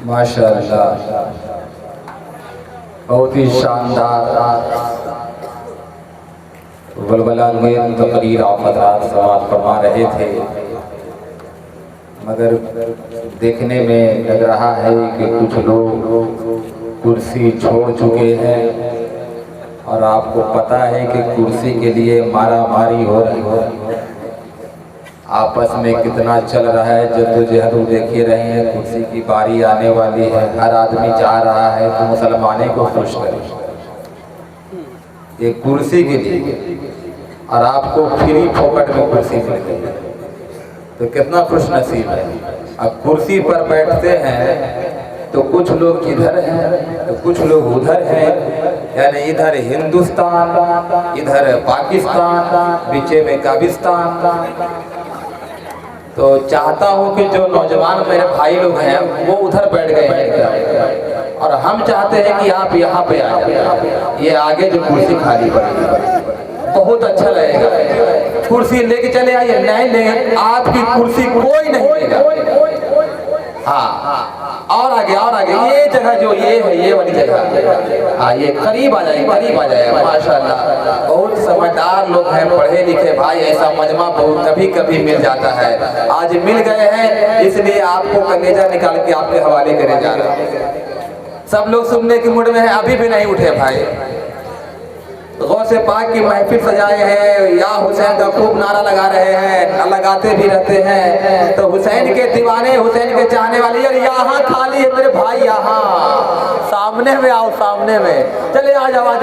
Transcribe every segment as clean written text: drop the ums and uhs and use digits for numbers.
माशाअल्लाह, बहुत ही शानदार वलवलांगेज़ तकरीर आप हज़रात समाअत फरमा रहे थे, मगर देखने में लग रहा है कि कुछ लोग कुर्सी छोड़ चुके हैं और आपको पता है कि कुर्सी के लिए मारा मारी हो रही है, आपस में कितना चल रहा है जद्दोजहद। देखिए रहे हैं, कुर्सी की बारी आने वाली है, हर आदमी चाह रहा है कि मुसलमाने को खुश करे ये कुर्सी के लिए, और आपको फ्री फोकट में कुर्सी मिल गई है तो कितना खुश नसीब है। अब कुर्सी पर बैठते हैं तो कुछ लोग इधर हैं तो कुछ लोग उधर हैं, यानी इधर हिंदुस्तान इधर पाकिस्तान, बीचे में काबिस्तान। तो चाहता हूँ कि जो नौजवान मेरे भाई लोग हैं वो उधर बैठ गए हैं और हम चाहते हैं कि आप यहाँ पे आ जाए, ये आगे जो कुर्सी खाली पड़ी बहुत अच्छा लगेगा। कुर्सी लेके चले आइए, नहीं लेंगे आपकी कुर्सी कोई नहीं लेगा। हाँ, और आगे ये जगह जो ये है, ये वाली जगह, हाँ ये करीब आ जाए माशाल्लाह। बहुत समझदार लोग हैं, पढ़े लिखे भाई, ऐसा मजमा बहुत कभी कभी मिल जाता है। आज मिल गए हैं इसलिए आपको कलेजा निकाल के आपके हवाले करे जा रहा है। सब लोग सुनने की मूड में है, अभी भी नहीं उठे भाई। गौसे पाक की महफिल सजाए हैं, या हुसैन का खूब नारा लगा रहे हैं, लगाते भी रहते हैं। तो हुसैन के दीवाने, हुसैन के चाहने वाले, यार यहाँ खाली है मेरे भाई, यहाँ सामने में आओ, सामने में चले आ जाओ,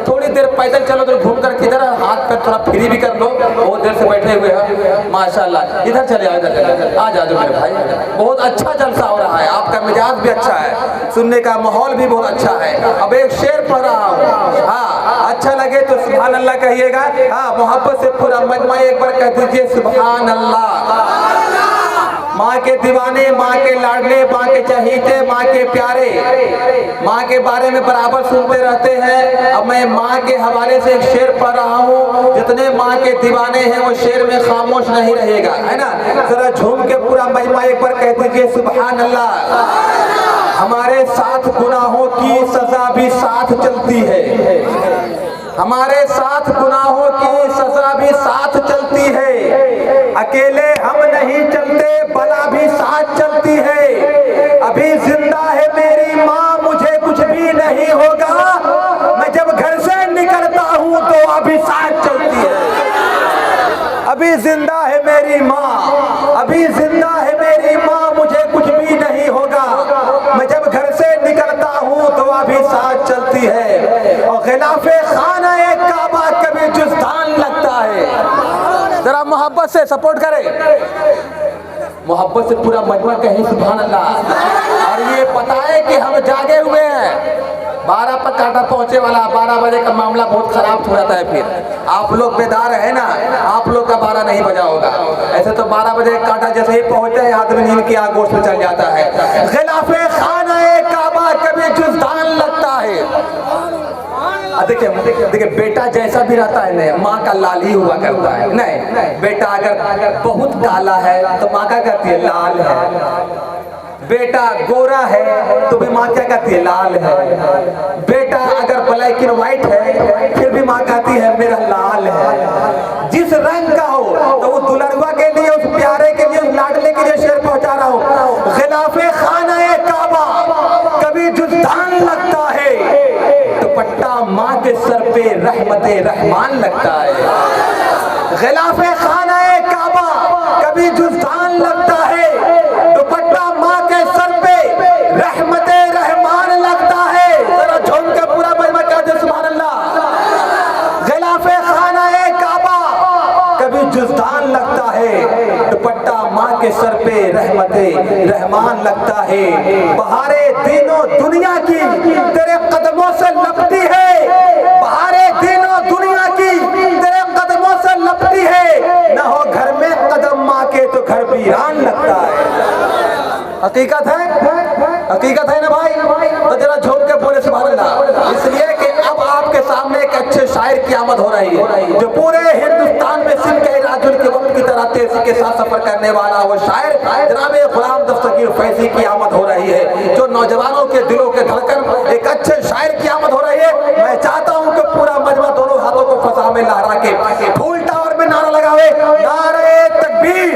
थोड़ी देर पैदल चलो तो घूम कर किधर हाथ पर थोड़ा फ्री भी कर लो, बहुत देर से बैठे हुए हैं माशाल्लाह। इधर चले आओ, इधर आ जाओ मेरे भाई। बहुत अच्छा जलसा हो रहा है, आपका मिजाज भी अच्छा है, सुनने का माहौल भी बहुत अच्छा है। अब एक शेर पढ़ रहा हूँ, हाँ अच्छा लगे तो सुभान अल्लाह कहिएगा। हाँ, मोहब्बत से पूरा मजमा एक बार कह दीजिए सुभान अल्लाह। माँ के दीवाने, माँ के लाडले, माँ के चहीते, माँ के प्यारे, माँ के बारे में बराबर सुनते रहते हैं। अब मैं माँ के हवाले से एक शेर पढ़ रहा हूँ, जितने माँ के दीवाने हैं वो शेर में खामोश नहीं रहेगा, है ना। जरा झूम के पूरा मजमा एक बार कह दीजिए सुभान अल्लाह। हमारे साथ गुनाहों की सजा भी साथ चलती है, हमारे साथ गुनाहों की सजा भी साथ चलती है। अकेले हम नहीं चलते, बला भी साथ चलती है। अभी जिंदा है मेरी माँ, मुझे कुछ भी नहीं होगा। मैं जब घर से निकलता हूँ तो अभी साथ चलती है। अभी जिंदा है मेरी माँ, अभी जिंदा है मेरी माँ, मुझे कुछ भी नहीं होगा। मैं जब घर से निकलता हूँ तो अभी साथ चलती है। और खिलाफे खाना एक काबा कभी जुस्तान लगता है। जरा मोहब्बत से सपोर्ट करें, मोहब्बत से पूरा मजमा कहीं सुभान अल्लाह। और ये पता है कि हम जागे हुए हैं, 12 पर कांटा पहुंचे वाला, 12 बजे का मामला बहुत खराब हो जाता है। फिर आप लोग बेदार है ना, आप लोग का 12 नहीं बजा होगा। ऐसे तो 12 बजे कांटा जैसे ही पहुंचते हैं आदमी नींद की आगोश में चल जाता है। खिलाफे खाना काबा कभी जुस्तान लगता है। देखिए बेटा जैसा भी रहता है ना, माँ का लाल ही हुआ करता है। नहीं, बेटा अगर बहुत काला है तो माँ क्या कहती है, लाल है। बेटा गोरा है तो भी माँ क्या कहती है, लाल है। बेटा अगर ब्लैक एंड व्हाइट है फिर भी माँ कहती है मेरा लाल है। जिस रंग का हो तो वो दुल्हनवा के लिए, उस प्यारे के लिए, उस लाडले के लिए शेर पहुंचा रहा हूँ। खिलाफे खाना काबा कभी जुस्तान लगता है, दुपट्टा माँ के सर पे रहमते रहमान लगता है। खिलाफे खाना काबा कभी जुस्तान लगता है, दुपट्टा माँ के सर पे रहमते रहमान लगता है। जरा झूम के पूरा मजमा कह दे सुभान अल्लाह। खिलाफे खाना काबा कभी जुस्तान लगता है, दुपट्टा माँ के सर पे रहमते रहमान लगता है। बहारे दिनों दुनिया की तेरे कदमों से लपटी है, बहारे दिनों दुनिया की तेरे कदमों से लपटी है। न हो घर में कदम माँ के तो घर वीरान लगता है। हकीकत है ना भाई। तो जरा झूम के बोले सुभान अल्लाह, इसलिए कि अब आपके सामने एक अच्छे शायर की आमद हो रही है जो पूरे हिंदुस्तान में सिंह के राजुल के वक्त की तरह तेजी के के साथ सफर करने वाला वो शायर जनाब गुलाम दस्तगीर फैजी की आमद हो रही है, जो नौजवानों के दिलों के धड़कन एक अच्छे शायर की आमद हो रही है। मैं चाहता हूं कि पूरा मजमा दोनों हाथों को फसा में लहरा के फूल टावर में नारा लगावे, नारे तकबीर।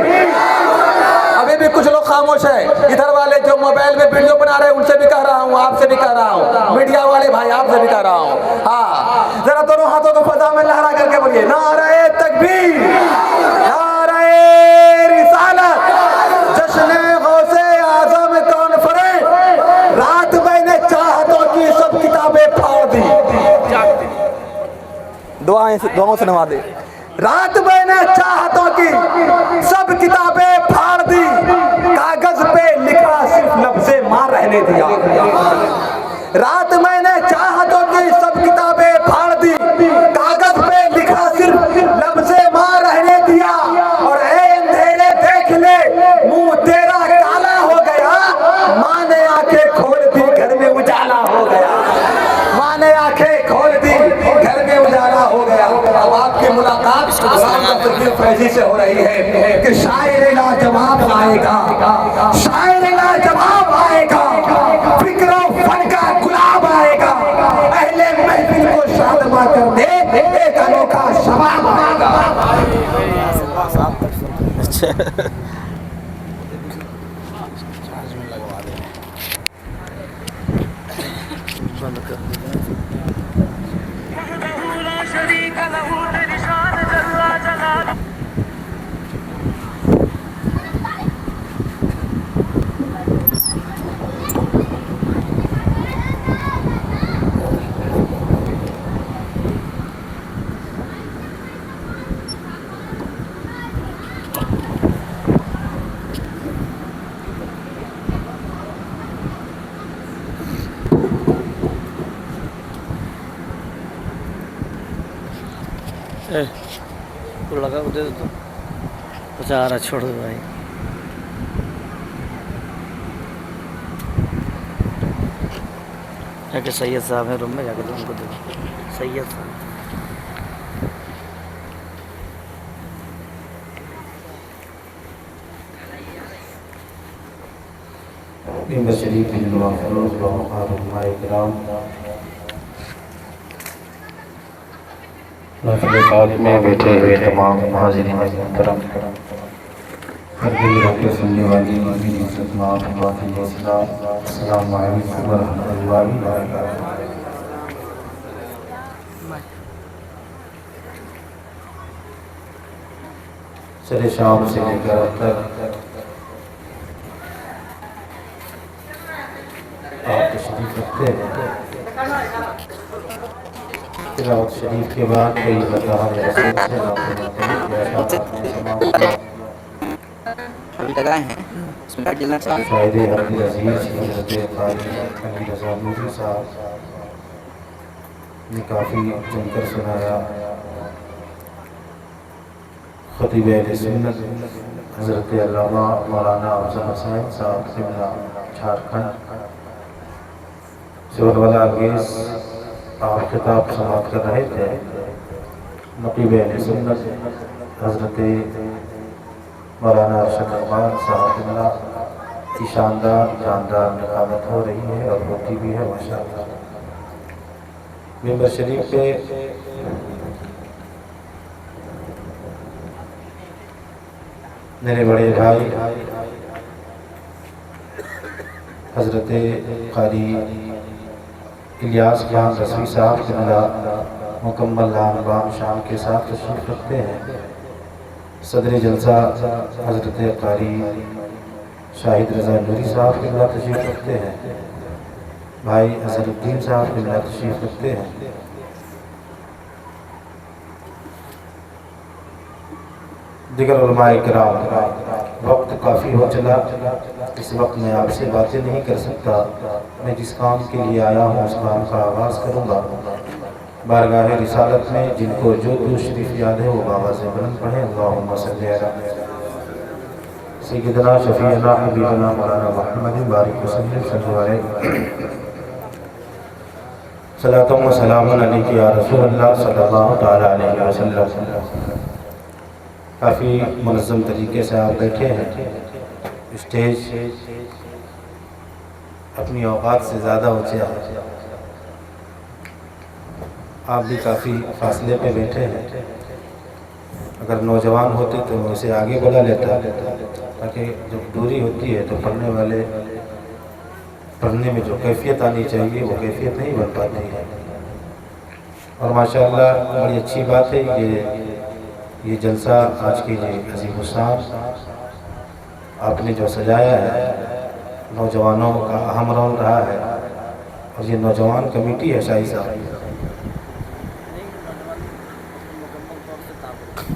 अभी भी कुछ लोग खामोश है, इधर वाले जो मोबाइल में वीडियो बना रहे हैं उनसे भी कह रहा हूँ, आपसे भी कह रहा हूँ, मीडिया वाले भाई आपसे भी कह रहा हूँ, हाँ जरा दोनों हाथों को फसा में लहरा करके बोलिए नारे तकबीर, नारे रिसालत, जश्न गौसे आज़म कॉन्फ्रेंस। रात मैंने चाहतों की सब किताबें फाड़ दी, दुआओं से नवा दे। रात मैंने चाहतों की सब किताबें फाड़ दी, कागज पे लिखा सिर्फ लफ्ज़े मां रहने दिया। रात मैंने चाहतों की सब किताबें फाड़ दी, कागज पे लिखा सिर्फ लफ्ज़े मां रहने दिया। और ऐ अंधेरे देख ले मुंह तेरा काला हो गया, मां ने आंखें खोल दी घर में उजाला हो गया, मां ने आंखें खोल दी घर में उजाला हो गया। अब आपकी मुलाकात गुलाम दस्तगीर फैजी से हो रही है कि शायर लाजवाब आएगा, शायर लाजवाब आएगा, फिक्र फन का गुलाब आएगा, अहले महफिल को शादमा कर दे एक अनोखा शबाब आएगा। तो लगा दे तो बचा रहा, छोड़ दो भाई। जाके सैयद साहब है रूम में, जाके उनको दे सैयद साहब। शरीफ में बैठे हुए तमाम हाज़िरीन मोहतरम, हर दिल के सुनने वाली अस्सलाम वालेकुम व रहमतुल्लाहि व बरकातुहू। सरे शाम से लेकर अब तक आप तशरीफ रखते हैं। तिलावत शरीफ के बाद कई शाहिद अब्दुल अजीज साहब ने काफ़ी जमकर सुनाया। खतीब अहले सुन्नत हज़रत अल्लामा मौलाना अफज़ल हुसैन साहब शिमला झारखंड से वाला अंगेज़ आप खिताब समाप्त कर रहे थे। नक़ीब अहले सुन्नत हज़रत मौलाना अरशद अरमान साहब शिमला की शानदार जानदार निकामत हो रही है और होती भी है माशाअल्लाह। मिंबर शरीफ पे मेरे बड़े भाई हज़रत क़ारी इलियास खान रज़वी साहब शिमला मुकम्मल आम शाम के साथ तशरीफ़ रखते हैं। सदर जलसा हज़रत क़ारी शाहिद रज़ा नूरी साहब शिमला तशरीफ़ रखते हैं। भाई अज़हरुद्दीन साहब शिमला तशरीफ़ रखते हैं। दिगर उलमाए किराम, वक्त काफ़ी हो चला, इस वक्त मैं आपसे बातें नहीं कर सकता। मैं जिस काम के लिए आया हूँ उस काम का आगाज़ करूँगा। बारगाह रिसालत में जिनको जो शरीफ याद है वो बाबा से बुलंद पढ़े। अल्लाहुम्मा सल्ली अला सय्यिदना शफ़ीअना हबीबना मौलाना मुहम्मद बारिक वसल्लम सल्लल्लाहु अलैहि सलातुम व सलामुन अलैका या रसूलल्लाह सल्लल्लाहु तआला अलैहि वसल्लम। काफ़ी मुनज़्ज़म तरीके से आप बैठे हैं। स्टेज अपनी औकात से ज़्यादा ऊँचा है, आप भी काफ़ी फासले पे बैठे हैं। अगर नौजवान होते तो मैं उसे आगे बुला लेता, ताकि जब दूरी होती है तो पढ़ने वाले पढ़ने में जो कैफियत आनी चाहिए वो कैफियत नहीं बन पाती है। और माशाअल्लाह बड़ी अच्छी बात है ये जलसा आज के ये अजीम शान आपने जो सजाया है, नौजवानों का अहम रोल रहा है। और ये नौजवान कमेटी है शाही साहब।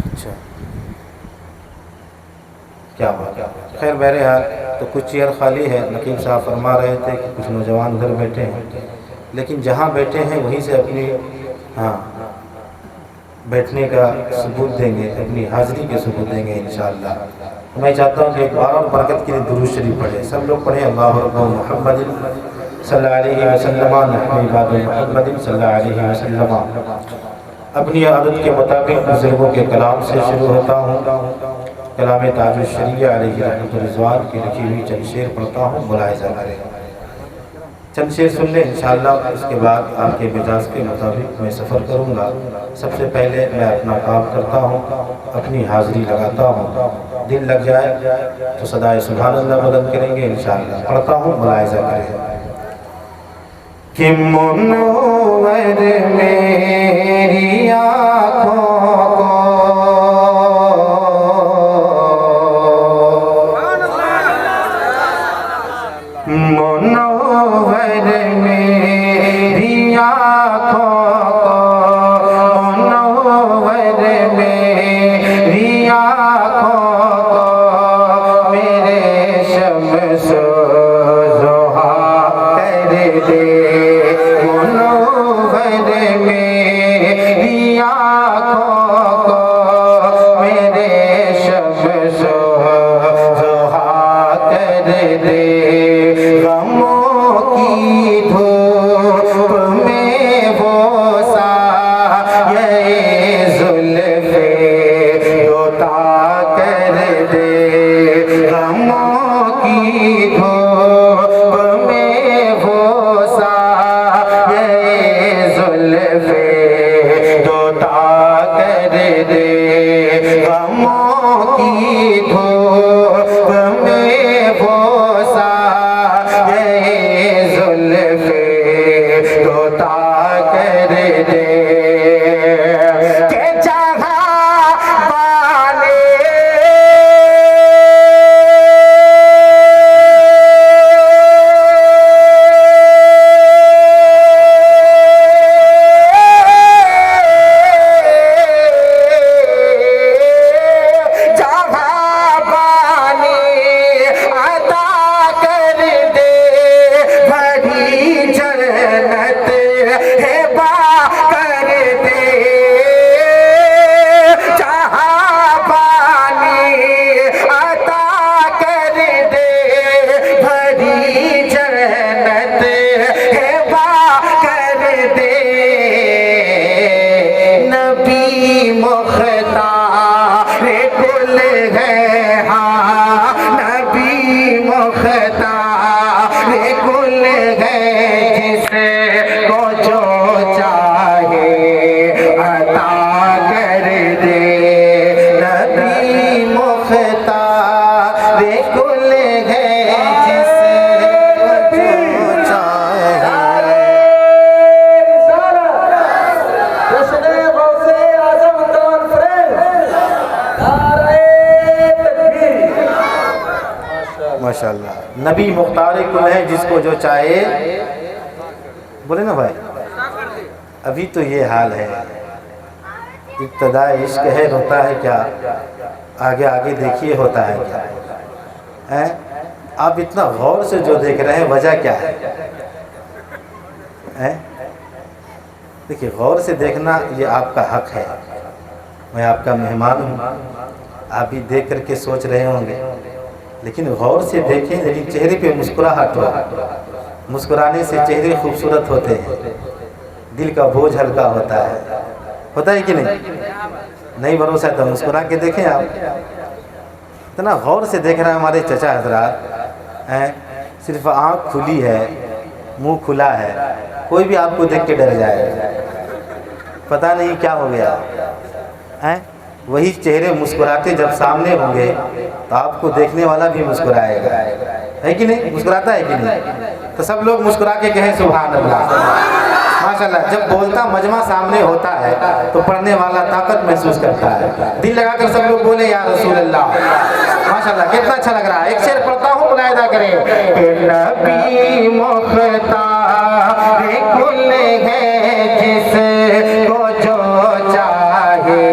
अच्छा, क्या बात है। खैर बहरहाल तो कुछ चेयर खाली है। नकीब साहब फरमा रहे थे कि कुछ नौजवान उधर बैठे हैं, लेकिन जहाँ बैठे हैं वहीं से अपनी बैठने का सबूत देंगे, अपनी हाज़िरी के सबूत देंगे इंशाअल्लाह। मैं चाहता हूँ कि एक बार और बरकत के लिए दुरूद शरीफ पढ़े, सब लोग पढ़ें। अल्लाहु अकबर मुहम्मद सल्लल्लाहु अलैहि वसल्लम मुहम्मद सल्लल्लाहु अलैहि वसल्लम। अपनी आदत के मुताबिक बुजुर्गों के कलाम से शुरू होता हूँ। कलाम ताजुल शरीया अलैहि रहमतुल रिज़वान की लिखी हुई चंद शेर पढ़ता हूँ, मुलाहिज़ा करें। चंद शेर सुन लें इंशाअल्लाह। उसके बाद आपके मिजाज के मुताबिक मैं सफ़र करूँगा। सबसे पहले मैं अपना काम करता हूँ, अपनी हाज़िरी लगाता हूँ। दिल लग जाए तो सदाए सुभान अल्लाह बुलंद करेंगे इंशाअल्लाह। पढ़ता हूँ, मुलाहिज़ा करें। कि मुनव्वर मेरी आँखों को मुनव्वर मेरी आँखों को मुनव्वर मेरी आँखों को मेरे शम्स-ओ ज़ोहा कर दे। माशाअल्लाह। नबी मुख्तार कुल है जिसको जो चाहे, बोले ना भाई। अभी तो ये हाल है, इब्तिदा इश्क है, रोता है क्या, आगे आगे देखिए होता है क्या है। आप इतना गौर से जो देख रहे हैं वजह क्या है? देखिए, गौर से देखना ये आपका हक है। मैं आपका मेहमान हूँ, आप भी देख करके सोच रहे होंगे, लेकिन गौर से देखें। यदि चेहरे पे मुस्कुराहट हो, मुस्कुराने से चेहरे खूबसूरत होते हैं, दिल का बोझ हल्का होता है कि नहीं? नहीं भरोसा है तो मुस्कुरा के देखें आप। इतना गौर से देख रहे हैं हमारे चचा हजरात हैं, सिर्फ आँख खुली है, मुंह खुला है, कोई भी आपको देख के डर जाए, पता नहीं क्या हो गया हैं। वही चेहरे मुस्कुराते जब सामने होंगे तो आपको देखने वाला भी मुस्कुराएगा, है कि नहीं? मुस्कुराता है कि नहीं? तो सब लोग मुस्कुरा के कहें सुभान अल्लाह, माशाल्लाह। जब बोलता मजमा सामने होता है तो पढ़ने वाला ताकत महसूस करता है। दिल लगाकर सब लोग बोले या रसूल अल्लाह, माशाल्लाह। कितना अच्छा लग रहा है। एक शेर पढ़ता हूँ, मुलाहिदा करें। नबी मुख्तार कुल है जिसको जो चाहे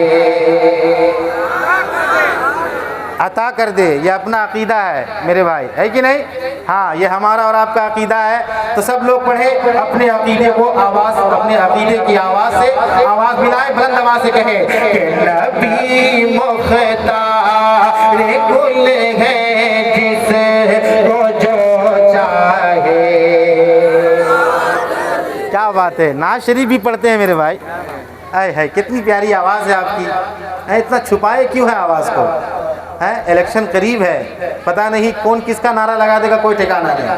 अता कर दे। ये अपना अकीदा है मेरे भाई, है कि नहीं? हाँ, ये हमारा और आपका अकीदा है। तो सब लोग पढ़े अपने अकीदे को, आवाज़ अपने अकीदे की आवाज़ से आवाज़ मिलाए, बुलंद आवाज़ से कहे कि नबी मुख्तार कुल है जिसको जो चाहे। क्या बात है। नाज शरीफ भी पढ़ते हैं मेरे भाई। आए है, कितनी प्यारी आवाज़ है आपकी। इतना छुपाए क्यों है आवाज़ को? है, इलेक्शन करीब है, पता नहीं कौन किसका नारा लगा देगा, कोई ठिकाना नहीं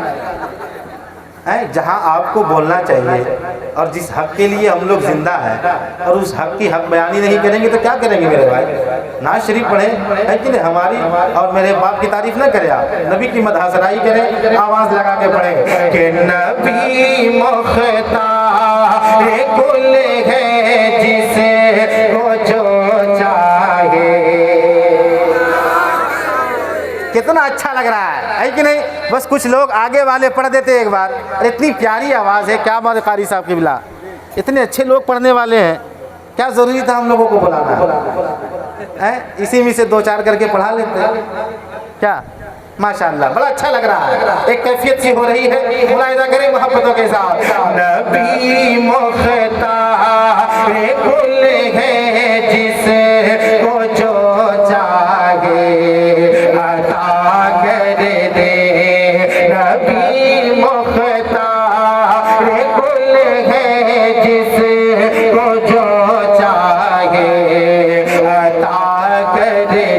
है। जहां आपको बोलना चाहिए और जिस हक के लिए हम लोग जिंदा हैं और उस हक की हक बयानी नहीं करेंगे तो क्या करेंगे मेरे भाई? नाज शरीफ पढ़े, है कि नहीं? हमारी और मेरे बाप की तारीफ ना करें आप, नबी की मदहसराई करें, आवाज़ लगा के पढ़े कि नबी मुख्तार कुल है जिसको जो चाहे। कितना अच्छा लग रहा है कि नहीं? बस कुछ लोग आगे वाले पढ़ देते एक बार। अरे इतनी प्यारी आवाज़ है, क्या बात है कारी साहब की बिला, इतने अच्छे लोग पढ़ने वाले हैं, क्या ज़रूरी था हम लोगों को बुलाना है? इसी में से दो चार करके पढ़ा लेते हैं क्या? माशाअल्लाह, बड़ा अच्छा लग रहा है। एक कैफियत सी हो रही है, मुलाहिदा करें मोहब्बतों के साथ। नबी मुख्तार कुल है जिसको जो चाहे अता कर दे। नबी मुख्तार कुल है जिसको जो चाहे अता कर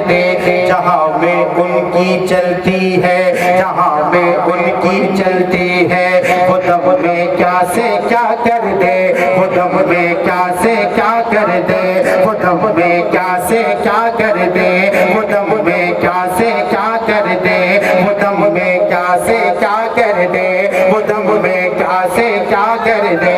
दे। जहाँ में उनकी चलती है, जहाँ में उनकी चलती है, वो दम में क्या से क्या कर दे, वो दम में क्या से क्या कर दे, वो दम में क्या से क्या कर दे, वो दम में क्या से क्या कर दे, वो दम में क्या से क्या कर दे, वो दम में क्या से क्या कर दे।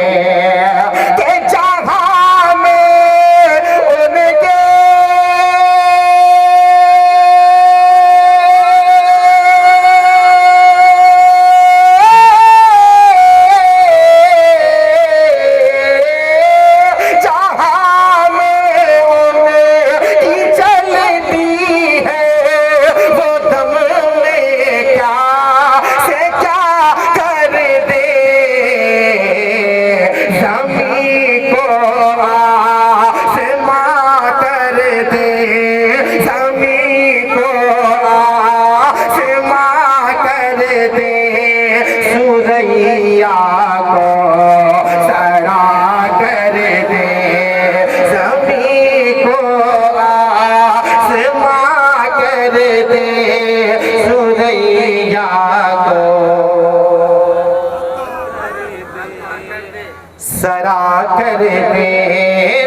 सरा कर दे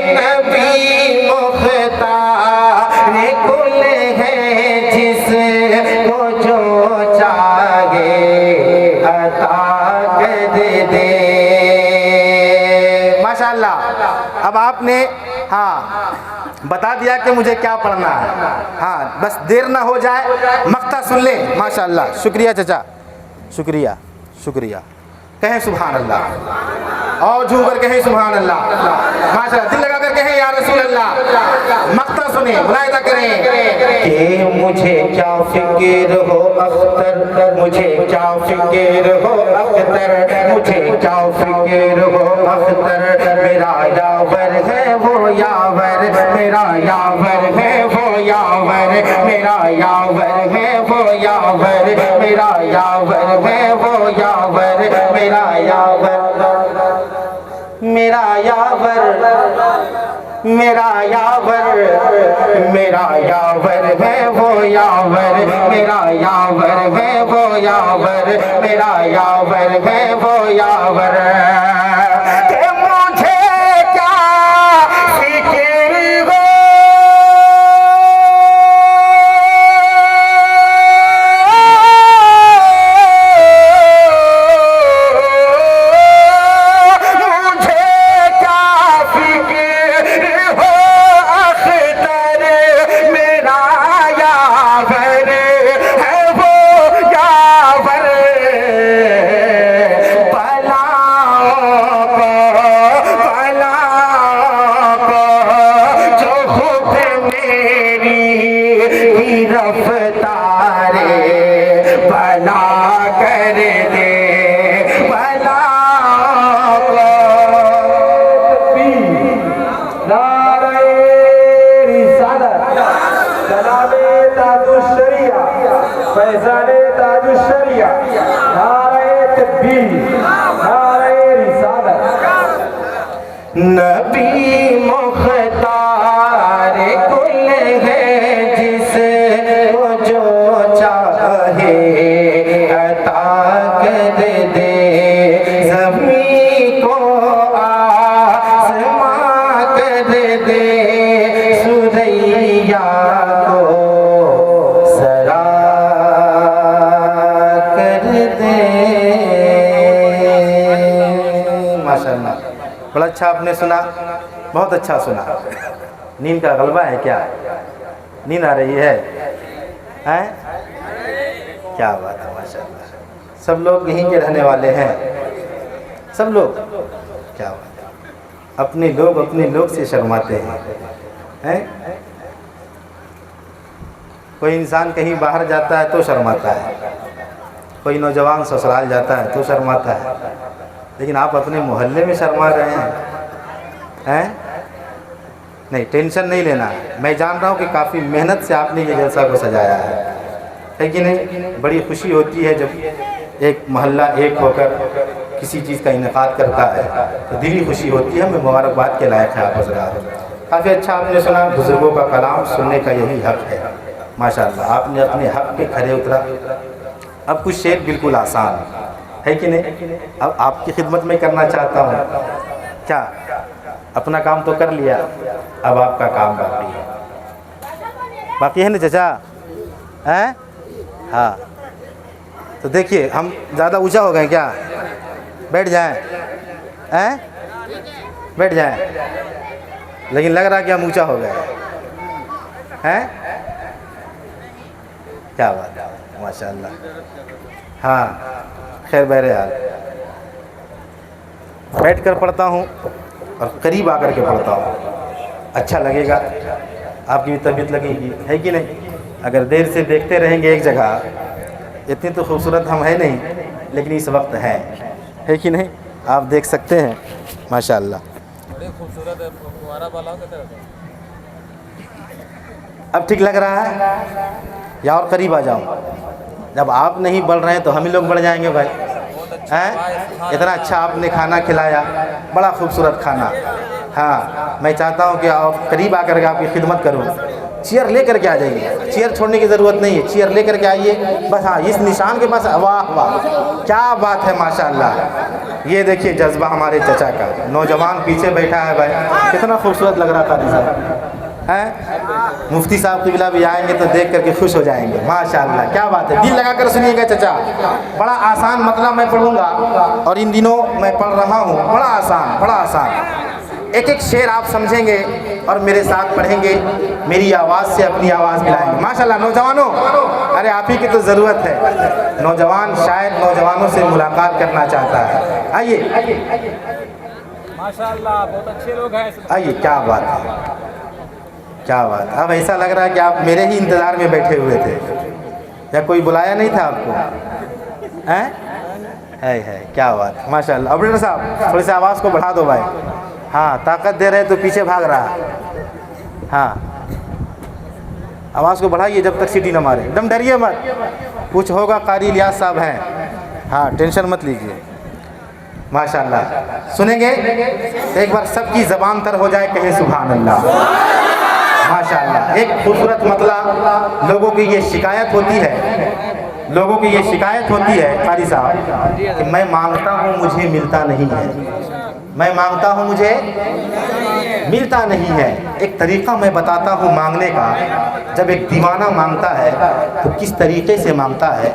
नबी मुख्तार कुल है जिसको जो चाहे अता कर दे। माशाअल्लाह। अब आपने हाँ बता दिया कि मुझे क्या पढ़ना है। हाँ, बस देर ना हो जाए, मक्ता सुन ले। माशाअल्लाह, शुक्रिया चचा, शुक्रिया शुक्रिया। कहें सुभान अल्लाह और झूम कर कहें सुभान अल्लाह। माशाअल्लाह, दिल लगा कर कहें या रसूल अल्लाह। मक्ता सुने, मुलाहिदा करें कि मुझे क्या फिक्र हो अख्तर, मुझे क्या फिक्र हो अख्तर, मुझे क्या फिक्र हो अख्तर। मेरा यावर है वो यावर, मेरा यावर है वो यावर, मेरा यावर है वो यावर, मेरा यावर है वो यावर, मेरा यावर, मेरा यावर मेरा यावर है वो यावर, मेरा यावर है वो यावर, मेरा यावर है वो यावर। कि मुझे क्या फिक्र हो, नबी मुख्तार कुल है जिसको जो चाहे अता कर दे, ज़मीं को आसमां कर दे, सुरैया को सरा कर दे। माशाअल्लाह, बड़ा अच्छा आपने सुना, बहुत अच्छा सुना। नींद का गलबा है क्या? नींद आ रही है? हैं? क्या बात है, माशाअल्लाह। सब लोग यहीं के रहने वाले हैं, सब लोग। क्या बात है, अपने लोग से शर्माते हैं। कोई इंसान कहीं बाहर जाता है तो शर्माता है, कोई नौजवान ससुराल जाता है तो शर्माता है, लेकिन आप अपने मोहल्ले में शर्मा रहे हैं? नहीं, टेंशन नहीं लेना। मैं जान रहा हूँ कि काफ़ी मेहनत से आपने ये जलसा को सजाया है कि नहीं? बड़ी खुशी होती है जब एक मोहल्ला एक होकर किसी चीज़ का इनेकाद करता है, तो दिली खुशी होती है। मैं मुबारकबाद के लायक है आप हज़रात। काफ़ी अच्छा आपने सुना, बुज़ुर्गों का कलाम सुनने का यही हक़ है। माशाअल्लाह, आपने अपने हक़ पे खड़े उतरा। अब कुछ शेर बिल्कुल आसान है कि नहीं? अब आपकी खिदमत में करना चाहता हूँ। क्या अपना काम तो कर लिया, अब आपका काम बाकी है ना चाचा? हैं? हाँ, तो देखिए हम ज़्यादा ऊंचा हो गए क्या? बैठ जाएं? हैं? बैठ जाएं? लेकिन लग रहा है कि हम ऊंचा हो गए हैं। क्या बात है, माशाअल्लाह। हाँ, खैर बहरहाल बैठ कर पढ़ता हूँ और करीब आकर के पढ़ता हूँ, अच्छा लगेगा, आपकी भी तबीयत लगेगी, है कि नहीं? अगर देर से देखते रहेंगे एक जगह, इतनी तो खूबसूरत हम है नहीं, लेकिन इस वक्त है कि नहीं? आप देख सकते हैं माशाअल्लाह। बड़े खूबसूरत है, फुवारा वाला का तरह। अब ठीक लग रहा है या और करीब आ जाऊँ? जब आप नहीं बढ़ रहे हैं तो हम ही लोग बढ़ जाएंगे भाई। हैं? इतना अच्छा आपने खाना खिलाया, बड़ा खूबसूरत खाना। हाँ, मैं चाहता हूँ कि आप करीब आकर के आपकी खिदमत करूँ। चेयर लेकर के आ जाइए, चेयर छोड़ने की ज़रूरत नहीं है, चेयर लेकर के आइए बस। हाँ, इस निशान के पास। वाह वाह, क्या बात है माशाअल्लाह। ये देखिए जज्बा हमारे चचा का। नौजवान पीछे बैठा है भाई, कितना खूबसूरत लग रहा था निशान है। मुफ्ती साहब क़िबला भी आएंगे तो देख करके खुश हो जाएंगे। माशाअल्लाह, क्या बात है। दिल लगा कर सुनिएगा चचा, बड़ा आसान मतलब मैं पढ़ूँगा, और इन दिनों मैं पढ़ रहा हूँ। बड़ा आसान, बड़ा आसान। एक एक शेर आप समझेंगे और मेरे साथ पढ़ेंगे, मेरी आवाज़ से अपनी आवाज़ मिलाएंगे। माशाल्लाह नौजवानों, अरे आप ही की तो ज़रूरत है। नौजवान शायद नौजवानों से मुलाकात करना चाहता है। आइए माशाल्लाह, बहुत अच्छे लोग हैं। आइए, क्या बात है, क्या बात। अब ऐसा लग रहा है कि आप मेरे ही इंतज़ार में बैठे हुए थे, या कोई बुलाया नहीं था आपको? है, क्या बात, माशाल्लाह। ऑपरेटर साहब थोड़ी सी आवाज़ को बढ़ा दो भाई। हाँ, ताकत दे रहे तो पीछे भाग रहा। हाँ, आवाज़ को बढ़ाइए जब तक सीटी न मारे। एकदम डरिए मत, कुछ होगा, कारी इलियास साहब हैं। हाँ, टेंशन मत लीजिए। माशाल्लाह। सुनेंगे तो एक बार सबकी ज़बान तर हो जाए, कहे सुभान अल्लाह। माशाल्लाह। एक खूबसूरत मतला। लोगों की ये शिकायत होती है, लोगों की ये शिकायत होती है कारी साहब कि मैं मांगता हूँ मुझे मिलता नहीं है, मैं मांगता हूँ मुझे मिलता नहीं है। एक तरीक़ा मैं बताता हूँ मांगने का। जब एक दीवाना मांगता है तो किस तरीक़े से मांगता है,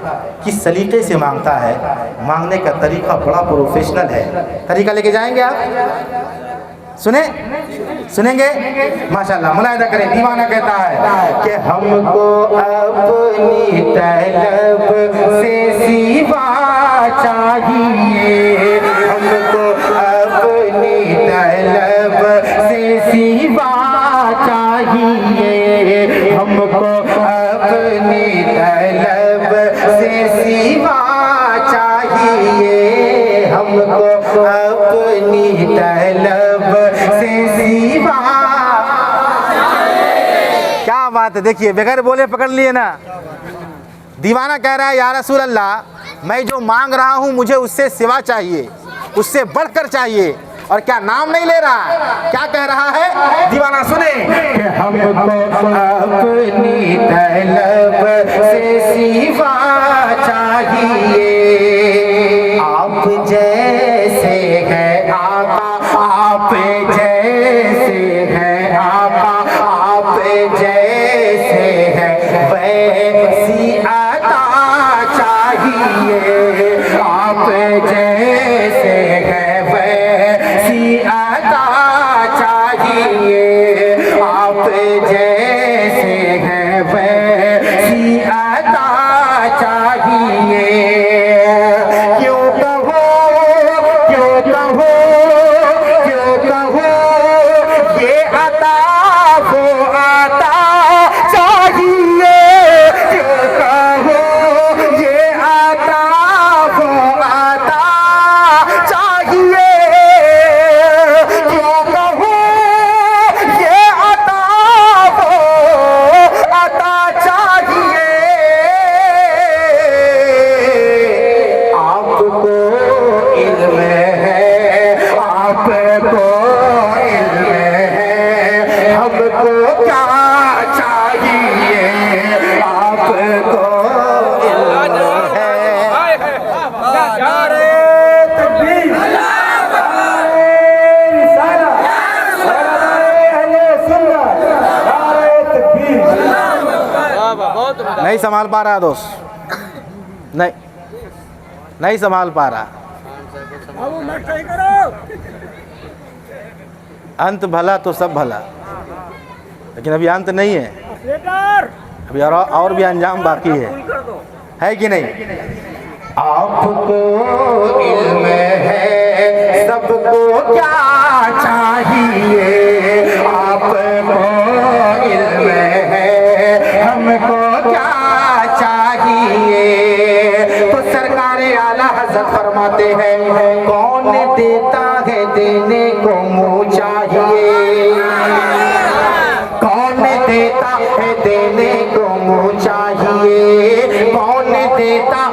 किस सलीक़े से मांगता है, मांगने का तरीक़ा बड़ा प्रोफेशनल है। तरीक़ा लेके जाएंगे आप, सुने सुनेंगे माशाल्लाह। मुलाहिदा करें, दीवाना कहता है कि हमको अपनी तलब से सिवा चाहिए, हमको अपनी तलब से सिवा चाहिए, हमको अपनी तलब से सिवा चाहिए, हमको अपनी तलब से सिवा। क्या बात है, देखिए बगैर बोले पकड़ लिए ना। दीवाना कह रहा है या रसूल अल्लाह, मैं जो मांग रहा हूँ मुझे उससे सिवा चाहिए, उससे बढ़कर चाहिए। और क्या नाम नहीं ले रहा है, क्या कह रहा है दीवाना, सुने कि हमको अपनी तलब से सिवा चाहिए, आप जैसे है आका, आप जैसे है आका, आप जैसे है वैसी अता चाहिए, आप जैसे है वैसी अता चाहिए, आप जैसे है वैसी अता चाहिए। क्यों कहो, क्यों कहो, क्यों कहो ये अता वो अता चाहिए, क्यों कहो ये अता वो अता चाहिए, क्यों कहो ये अता वो अता चाहिए। आपको इल्म है, आपको इल्म है, हमको क्या चाहिए, आपको इल्म है। नारे तकबीर, नारे रिसालत, नारे अहले सुन्नत, नारे तकबीर। नहीं संभाल पा रहा दोस्त, नहीं संभाल पा रहा। अंत भला तो सब भला, लेकिन अभी अंत नहीं है, अभी और भी अंजाम बाकी है कि नहीं। आपको इल्म है सबको क्या चाहिए, आपको इल्म है हमको क्या चाहिए। तो सरकार आला हज़रत फरमाते हैं, कौन देता है देने को मुँह चाहिए, कौन देता है देने को मुँह चाहिए, कौन देता